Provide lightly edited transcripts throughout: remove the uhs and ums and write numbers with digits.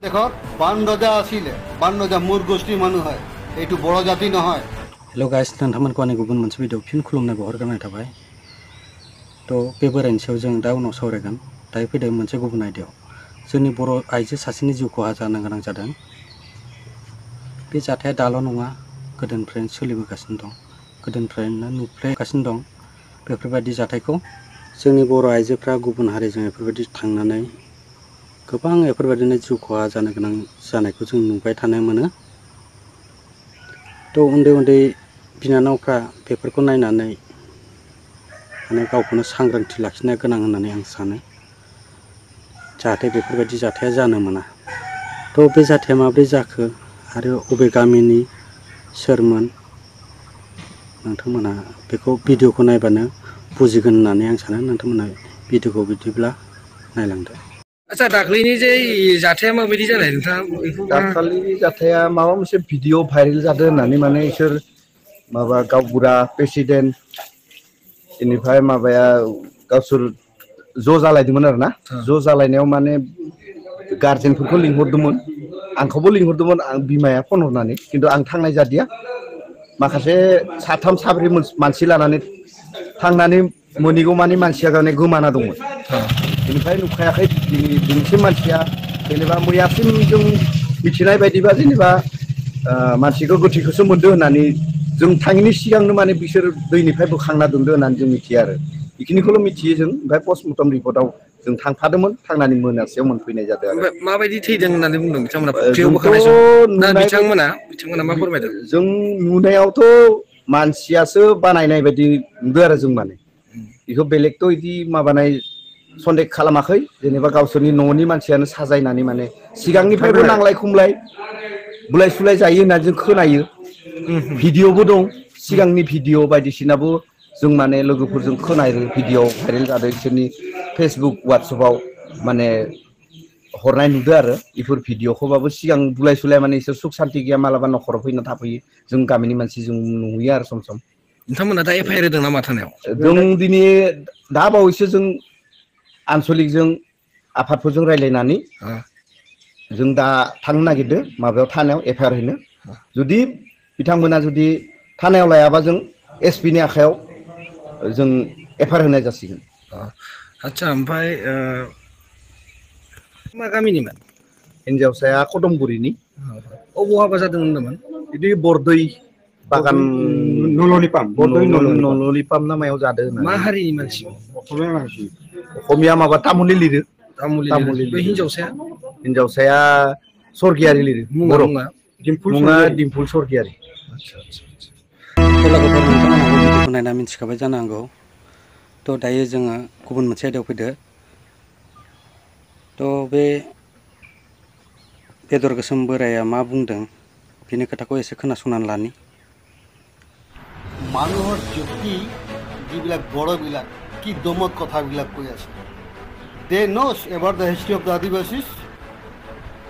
देखो बान रजा आसिले बान रजा मूर गोष्ठी मानु है एटु बड़ जाति নহয়। हेलो गाइस, नोंथांमोनखौ आंनि गुबुन मोनसे भिडिअ फिन खुलुमनाय बावहरग्रोनाय थाबाय। तो बे बोरायनि सायाव जों दा उनाव सावरायगोन। दायो फैदों मोनसे गुबुन आयदायाव। जोंनि बर' आइजो सासेनि जिउ खहा जानो गोनां जादों। बे जाथाया दाल' नङा, गोदोनिफ्रायनो सोलिबोगासिनो दं, गोदोनिफ्रायनो नुफ्लेगासिनो दं। बेफोरबायदि जाथायखौ जोंनि बर' आइजोफ्रा गुबुन हारिजों बेफोरबायदि थांनानै गोबां बेफोरबायदिनो जिउ खहा जानो गोनां जानायखौ जों नुबाय थानो मोनो। तो उन्दै उन्दै बिनानावफ्रा बेफोरखौ नायनानै माने गावखौनो सांग्रांथि लाखिनो गोनां होननानै आं सानो, जाहाथे बेफोरबायदि जाथाया जानो मोना। तो बे जाथाया माब्रै जाखो आरो अबे गामिनि सोरमोन, नोंथांमोनहा बेखौ भिडिअखौ नायबानो बुजिगोन होननानै आं सानो। नोंथांमोनहा भिडिअखौ बिदिब्ला नायलांदो। आच्छा, दाख्लैनि जे जाथाया माबायदि जानाय नोंथाङा बेखौ दाखालि जाथाया माबा मोनसे भिडिअ भाइरेल जादों होननानै माने इसोर माबा गावबुरा प्रेसिडेन्ट इनिफ्राय माबाया गावसोर ज' जालायदोंमोन आरो ना। ज' जालायनायाव माने गार्जेनफोरखौ लिंहरदोंमोन, आंखौबो लिंहरदोंमोन, आं बिमाया फन हरनानै, खिन्थु आं थांनाय जादिया। माखासे साथाम साब्रै मानसि लानानै थांनानै मोनैगौ मानि मानसिया गावनि गोमाना दंमोन। बेनिफ्राय नुखायाखै दिनैसिम मानसिया। जेनेबा मैयासिम जों मिथिनाय बायदिबा जेनेबा मानसिखौ गोथैखौसो मोनदों होननानै जों थाङिनि सिगांनो माने बिसोर दैनिफ्राय बोखांना दोनदो होननानै जों मिथियो आरो बेखिनिखौल' मिथियो जों। ओमफ्राय पस्टमर्टम रिपर्टआव जों थांफादोंमोन, थांनानै मोनासेयाव मोनफैनाय जादों आरो। माबायदि थैदों होननानै बुंदों बिथांमोना? फुख्रियाव जोंथ' बोखांनाय समाव ना नुनाय बायदि बिथांमोना मा फोरमायदों? जों नुनायावथ' मानसियासो बानायनाय बायदि नुदों आरो जों माने बेखौ बेलेगथ' बिदि माबानाय सन्देह खालामाखै। जेनेबा गावसोरनि न'नि मानसियानो साजायनानै माने सिगांनिफ्रायबो नांलाय खमलाय बुलाय सुलाय जायो होननानै जों खोनायो। भिडिअ'बो दं, सिगांनि भिडिअ' बायदिसिनाबो जों माने लोगोफोरजों खोनायो। भिडिअ' भाइरेल जादों, बिसोरनि फेसबुक वाट्सएपआव माने हरनाय नुदों आरो। बेफोर भिडिअ'खौबाबो सिगां बुलाय सुलाय माने इसोर सुख सान्ति गैया, मालाबा न'खराव फैना थाफैयो। जों गामिनि मानसि जों नुयो आरो सम सम। नोंथांमोना दा एफ आइ आर होदों नामा थानायाव? जों दिनै दा बावैसो जों आनसलिकजों आफादफोरजों रायज्लायनानै जों दा थांनो नागिरदों माबायाव, थानायाव एफ आइ आर हैनो। जुदि बिथांमोना जुदि थानायाव लायाबा जों एस पिनि आखायाव जों एफ आइ आर होनाय जासिगोन। आच्छा, ओमफ्राय मा गामिनिमोन? हिन्जावसाया कदमगुरिनि। अबाव हाबा जादों होनदोंमोन? बिदि बरदै बागान नल'लिपाम ना मायाव जादों मा होननानै। हारिनि मानसि? असमिया माबा तामुलि लिरो। तामुलि। बे हिन्जावसाया? हिन्जावसाया स्वर्गियारि लिरो। मुङा बर' मुङा मुङा डिम्पुल स्वर्गियारि। आच्छा आच्छा आच्छा। तो लोगोफोर, नोंथांमोनहाबो भिडिअखौ नायना मिथिखाबाय जानांगौ। तो दायो जोङो गुबुन मोनसे आयदायाव फैदो। तो बे बेदर गोसोम बोराया मा बुंदों बिनि खोथाखौ एसे खोनासंनानै लानि। মানুহৰ যুক্তি যিবিলাক বড়বিলাক কি দমত কথাবিলাক কৈ আছে। They knows about the history of the Adivasis.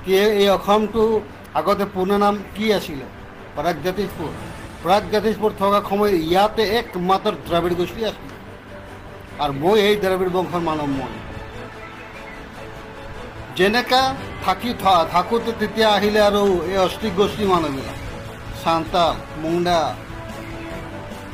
কি এই অসমটো আগতে পূৰ্ণ নাম কি আছিলে? প্ৰাগজ্যোতিষপুৰ। প্ৰাগজ্যোতিষপুৰ থকা সময়ত ইয়াতে একমাত্ৰ দ্ৰাবিড় গোষ্ঠী আছিলে, আৰু মই এই দ্ৰাবিড় বংশৰ মানৱ। মই যেনেকা থাকোঁতে তেতিয়া আহিলে আৰু এই অষ্টিক গোষ্ঠী মানুহবিলাক, সান্তাল, মুণ্ডা,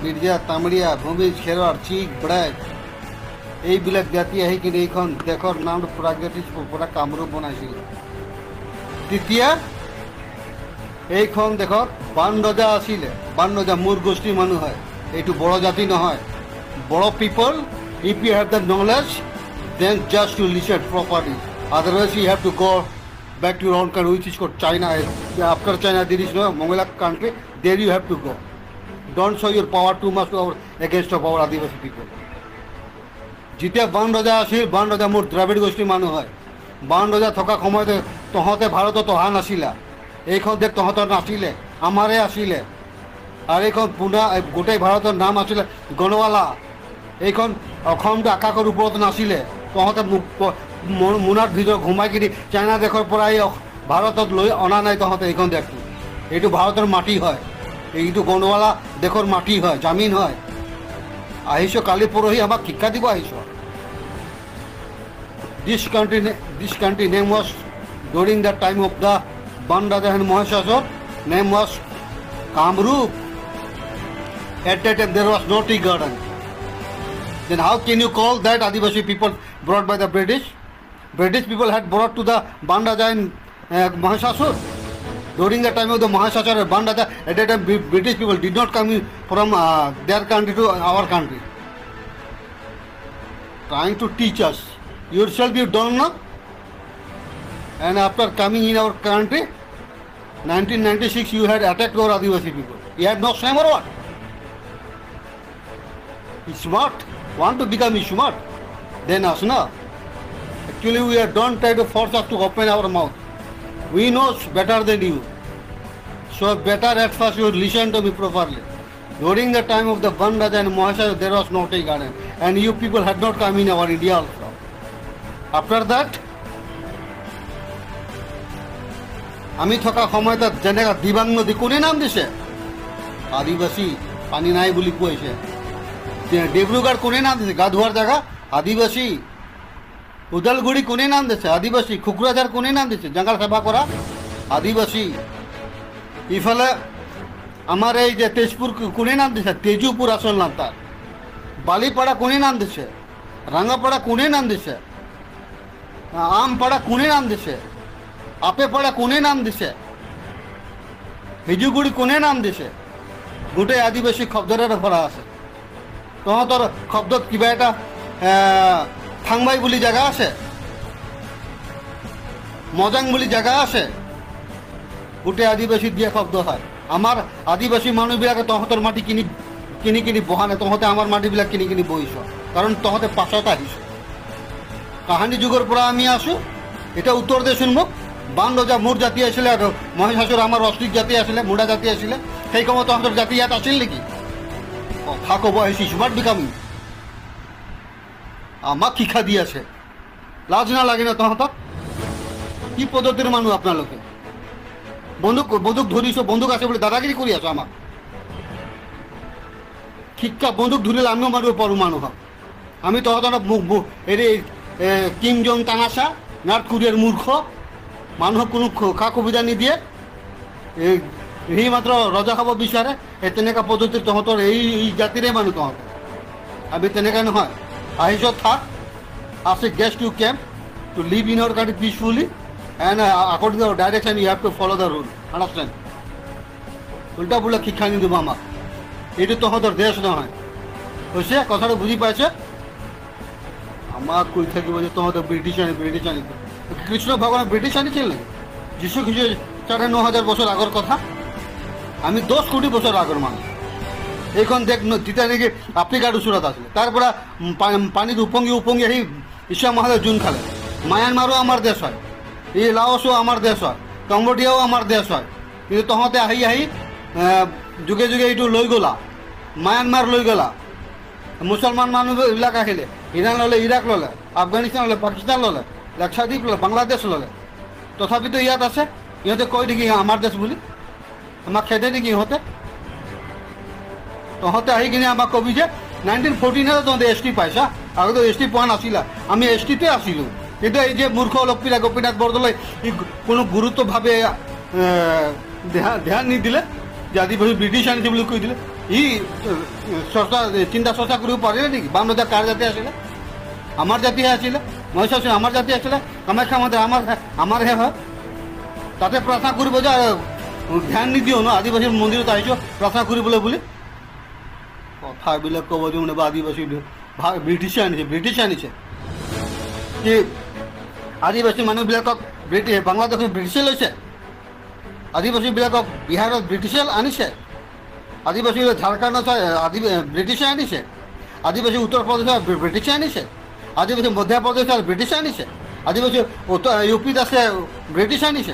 মিৰ্জা, তামৰীয়া, ভূমিজ, খেৰৱাৰ, চিক, ব্ৰেক, এইবিলাক জাতি আহি কিনে এইখন দেশৰ নামটো প্ৰাগজ্যোতিষপুৰ পৰা কামৰূপ বনাইছিলে। তেতিয়া এইখন দেশত বান ৰজা আছিলে। বান ৰজা মূৰ গোষ্ঠী মানুহ হয়, এইটো বড় জাতি নহয়। বড় people, if you have the knowledge then just to listen properly, otherwise you have to go back to your own country, which is called China. After China there is no Mongolian country, there you have to go. Don't show your power too much to against of our Adivasi people. যেতিয়া বান ৰজা আছিল, বান ৰজা মোৰ দ্ৰাবিড় গোষ্ঠীৰ মানুহ হয়। বান ৰজা থকা সময়তে তহঁতে ভাৰতত অহা নাছিলা, এইখন দেশ তহঁতৰ নাছিলে, আমাৰে আছিলে। আৰু এইখন পুনা গোটেই ভাৰতৰ নাম আছিলে গণৱালা। এইখন অসমটো আকাশৰ ওপৰত নাছিলে। তহঁতে মোনাৰ ভিতৰত ঘুমাই কিনি চাইনা দেশৰ পৰা এই ভাৰতত লৈ অনা নাই তহঁতে এইখন দেশটো। এইটো ভাৰতৰ মাটি হয়, এইটো গণৱালা দেশৰ মাটি হয়, জামিন হয়। আহিছ কালি পৰহি আমাক শিক্ষা দিব আহিছ। This country name was during the time of the Bandaja and Mahishasur, name was Kamrup. At that time there was no tea garden. Then how can you call that Adivasi people brought by the British? British people had brought to the Bandaja and Mahishasur. During the time of the Mahishasur and Bandaja, at that time British people did not come in from their country to our country. Trying to teach us. Yourself you don't know. And after coming in our country, 1996 you had attacked our Adivasi people. You had no shame or what? Smart. Want to become smart? Then us no. Actually we don't try to force us to open our mouth. We know better than you. So better at first you listen to me properly. During the time of the Bandaja and Mahishasur there was no tea garden. And you people had not come in our India also. After that, আমি থকা সময়ত যেনেকা দিবাং নদী কোনে নাম দিছে? আদিবাসী পানী নাই বুলি কৈছে। ডিব্ৰুগড় কোনে নাম দিছে? গা ধোৱাৰ জায়গা আদিবাসী। উদালগুৰি কোনে নাম দিছে? আদিবাসী। খুকৰাঝাৰ কোনে নাম দিছে? জঙ্গল সেৱা কৰা আদিবাসী। ইফালে আমার এই যে তেজপুর কোনে নাম দিছে? তেজুপুর আসল নাম তার। বালিপাড়া কোনে নাম দিছে? রাঙ্গাপাড়া কোনে নাম দিছে? আমপাড়া কোনে নাম দিছে? আপেপাড়া কোনে নাম দিছে? হিজুগুড়ি কোনে নাম দিছে? গোটেই আদিবাসী শব্দৰে ভৰা আছে। তহঁতৰ শব্দত কিবা এটা থাংবাই বুলি জাগা আছে, মজাং বুলি জাগা আছে, গোটেই আদিবাসী দিয়া শব্দ হয়। আমাৰ আদিবাসী মানুহবিলাকে তহঁতৰ মাটি কিনি কিনি কিনি বহা নাই, তহঁতে আমাৰ মাটিবিলাক কিনি কিনি বহিছ, কাৰণ তহঁতে পাছত আহিছ। কাহানি যুগৰ পৰা আমি আছো। এটা উত্তৰ দেচোন মোক। বানৰজা মোৰ জাতি আছিলে আৰু মহিষাসুৰ আমাৰ অস্তিক জাতি আছিলে, মুণ্ডা জাতি আছিলে। সেই সময়ত তহঁতৰ জাতি ইয়াত আছিল নেকি? কথা ক'ব আহিছে স্মাৰ্ট বিকামিং। আমাক শিক্ষা দি আছে, লাজ নালাগে না তহঁতক? কি পদ্ধতিৰ মানুহ আপোনালোকে? বন্দুক বন্দুক ধৰিছ, বন্দুক আছে বুলি দাদাগিৰি কৰি আছো আমাক। শিক্ষা বন্দুক ধৰিলে আমিও মাৰিব পাৰোঁ মানুহক। আমি তহঁতৰ হেৰি কিং জং টাঙাচা নৰ্থ কোৰিয়াৰ মূৰ্খ মানুহক কোনো খা সুবিধা নিদিয়ে, সি মাত্ৰ ৰজা খাব বিচাৰে। এই তেনেকুৱা পদ্ধতিৰ তহঁতৰ এই জাতিৰে মানুহ তহঁত। আমি তেনেকুৱা নহয়। আহিছ থাক, আছে guest you came to live in our country peacefully and according to our direction you have to follow the rule. Understand? উল্টা পুল্টা শিক্ষা নিদিব আমাক। এইটো তহঁতৰ দেশ নহয়। হৈছে কথাটো বুজি পাইছে? আমাক কৈ থাকিব যে তহঁতৰ ব্ৰিটিছ আনিব। কৃষ্ণ ভগৱান ব্ৰিটিছ আনিছিল নেকি? যীশু খ্ৰীষ্ট ৯,৫০০ বছৰ আগৰ কথা। আমি ১০ কোটি বছৰ আগৰ মানুহ। এইখন দেশ তেতিয়া নেকি আফ্ৰিকাৰ ওচৰত আছিলে। তাৰ পৰা পানীত উপঙি উপঙি আহি ঈশা মহাদেৱ জোন খালে। মায়ানমাৰো আমাৰ দেশ হয়, এই লাওছো আমাৰ দেশ হয়, কম্বোডিয়াও আমাৰ দেশ হয়। কিন্তু তহঁতে আহি আহি যুগে যুগে এইটো লৈ গ'লা, মায়ানমাৰ লৈ গ'লা। মুছলমান মানুহবিলাক আহিলে, ইৰাণ ল'লে, ইৰাক ল'লে, আফগানিস্তান ল'লে, পাকিস্তান ল'লে, লাক্ষাদ্বীপ ল'লে, বাংলাদেশ ল'লে। তথাপিতো ইয়াত আছে। ইহঁতে কয় নেকি আমাৰ দেশ বুলি? আমাক খেদে নেকি ইহঁতে? তহঁতে আহি কিনে আমাক কবি যে 1914 তহঁতে এছ টি পাইছা, আগতে এছ টি পোৱা নাছিলা। আমি এছ টিতে আছিলোঁ। কিন্তু এই যে মূৰ্খ লক্ষ্মীৰা গোপীনাথ বৰদলৈ কোনো গুৰুত্বভাৱে ধ্যান নিদিলে যে আদিবাসী ব্ৰিটিছ আনিছে বুলি কৈ দিলে। ই চিন্তা চৰ্চা কৰিব পাৰিলে নেকি? বামৰজা কাৰ জাতি আছিলে? আমাৰ জাতিহে আছিলে। মহিষাসুৰ আমাৰ জাতি আছিলে। কামাখ্যা মন্দিৰ আমাৰহে হয়। তাতে প্ৰাৰ্থনা কৰিব যে ধ্যান নিদিও ন, আদিবাসী মন্দিৰত আহিছোঁ প্ৰাৰ্থনা কৰিবলৈ বুলি। কথাবিলাক ক'ব যে মানে আদিবাসী ব্ৰিটিছে আনিছে কি? আদিবাসী মানুহবিলাকক বাংলাদেশত ব্ৰিটিছে লৈছে? আদিবাসীবিলাকক বিহাৰত ব্ৰিটিছে আনিছে? আদিবাসী ঝাৰখণ্ডত ব্ৰিটিছে আনিছে? আদিবাসী উত্তৰ প্ৰদেশত ব্ৰিটিছে আনিছে? আদিবাসী মধ্যপ্ৰদেশত ব্ৰিটিছে আনিছে? আদিবাসী ইউ পিত আছে ব্ৰিটিছে আনিছে?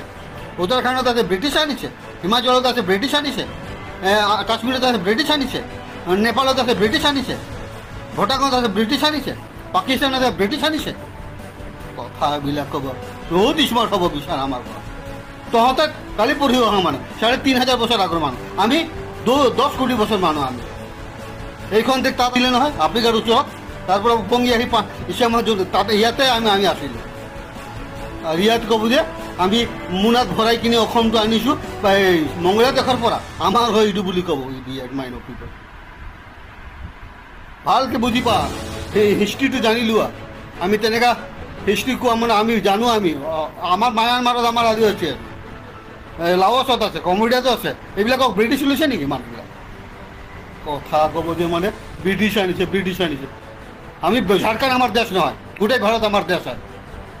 উত্তৰাখণ্ডত আছে ব্ৰিটিছে আনিছে? হিমাচলত আছে ব্ৰিটিছে আনিছে? কাশ্মীৰত আছে ব্ৰিটিছে আনিছে? নেপালত আছে ব্ৰিটিছে আনিছে? ভূটানত আছে ব্ৰিটিছে আনিছে? পাকিস্তানত আছে ব্ৰিটিছে আনিছে? কথাবিলাক ক'ব বহুত স্মাৰ্ট হ'ব বিচাৰ আমাৰ পৰা। তহঁতে কালি পঢ়ি অহা মানুহ, ৩,৫০০ বছৰ আগৰ মানুহ। আমি ১০ কোটি বছৰ মানুহ। আমি এইখন দেশ তাত দিলে নহয়, আফ্ৰিকাৰ ওচৰত। তাৰ পৰা উপঙি আহি ঈশা মহাদেৱ তাতে ইয়াতে আমি আছিলোঁ। আৰু ইয়াত ক'ব যে আমি মোনাত ভৰাই কিনে অসমটো আনিছোঁ বা এই মংগলীয়া দেশৰ পৰা আমাৰ হয় এইটো বুলি ক'ব ইডিয়েট মাইণ্ড অফ পিপল ভালকৈ বুজি পা সেই হিষ্ট্ৰীটো জানি লোৱা আমি তেনেকুৱা হিষ্ট্ৰী কোৱা মানে আমি জানো আমি আমাৰ মায়ানমাৰত আমাৰ আদি হৈছে লাওছত আছে কম্বোডিয়াতো আছে এইবিলাকক ব্ৰিটিছ লৈছে নেকি মানুহবিলাক কথা ক'ব যে মানে ব্ৰিটিছ আনিছে আমি ঝাৰখণ্ড আমাৰ দেশ নহয় গোটেই ভাৰত আমাৰ দেশ হয়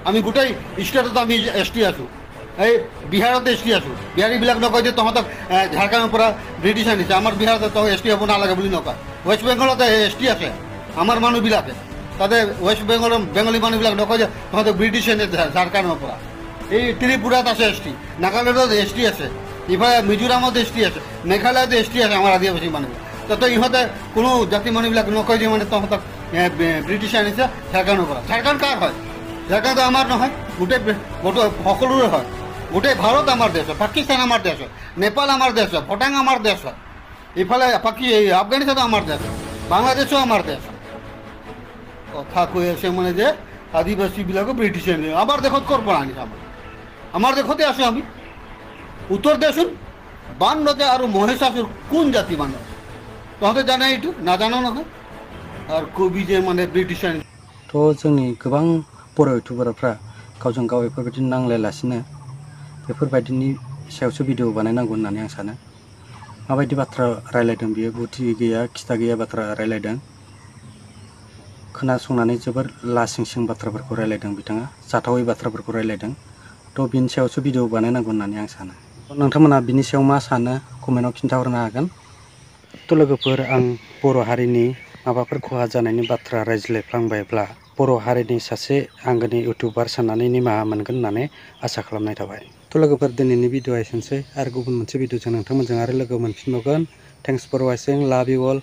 আমি গোটেই ষ্টেটত আমি ST আছোঁ এই বিহাৰত ST আছোঁ বিহাৰীবিলাক নকয় যে তহঁতক ঝাৰখণ্ডৰ পৰা ব্ৰিটিছ আনিছে আমাৰ বিহাৰত তহঁত ST হ'ব নালাগে বুলি নকয় ৱেষ্ট বেংগলত ST আছে আমাৰ মানুহবিলাকে তাতে ৱেষ্ট বেংগলৰ বেংগলী মানুহবিলাক নকয় যে তহঁতক ব্ৰিটিছ আনিছে ঝাৰখণ্ডৰ পৰা এই ত্ৰিপুৰাত আছে ST নাগালেণ্ডত ST আছে ইফালে মিজোৰামত ST আছে মেঘালয়ত ST আছে আমাৰ আদিবাসী মানুহবিলাক তাতে ইহঁতে কোনো জাতি মানুহবিলাক নকয় যে মানে তহঁতক ব্ৰিটিছ আনিছে ঝাৰখণ্ডৰ পৰা ঝাৰখণ্ড কাৰ হয় ঝাৰখণ্ড আমাৰ নহয় গোটেই সকলোৰে হয় গোটেই ভাৰত আমাৰ দেশ হয় পাকিস্তান আমাৰ দেশ হয় নেপাল আমাৰ দেশ হয় ভূটান আমাৰ দেশ হয় ইফালে আফগানিস্তানো আমাৰ দেশ হয় বাংলাদেশো আমাৰ দেশ হয় কথা কৈ আছে মানে যে আদিবাসীবিলাকো ব্ৰিটিছে আনিছে আমাৰ দেশত ক'ৰ পৰা আনিছে আমাৰ দেশতে আছোঁ আমি উত্তৰ দেচোন বানৰজা আৰু মহেশাসুৰ কোন জাতি মানুহ তহঁতে জানে এইটো নাজানো নহয় আৰু কবি যে মানে ব্ৰিটিছ আনিছে তো जोंनि गोबां बर' इउटुबारफ्रा गावजों गाव बेफोरबायदि नांलायालासिनो बेफोरबायदिनि सायावसो भिडिअ बानायनांगौ होननानै आं सानो माबायदि बाथ्रा रायलायदों बियो गुदि गैया खिथा गैया बाथ्रा रायलायदों खोनासंनानै जोबोर लासिंसिं बाथ्राफोरखौ रायलायदों बिथाङा जाथावै बाथ्राफोरखौ रायलायदों तो बिनि सायावसो भिडिअ बानायनांगौ होननानै आं सानो नोंथांमोना बिनि सायाव मा सानो कमेन्टआव खिन्थाहरनो हागोन तो लोगोफोर आं बर' हारिनि माबाफोर खहा जानायनि बाथ्रा रायज्लायफ्लांबायब्ला बर' हारिनि सासे आंगोनि इउटुबार साननानै निमाहा मोनगोन होननानै आसा खालामनाय थाबाय तो लोगोफोर दिनैनि भिडिअआ एसेनोसै आरो गुबुन मोनसे भिडिअजों नोंथांमोनजों आरो लोगो मोनफिनबावगोन थेंक्स फर वाचिं लाभ इउ अल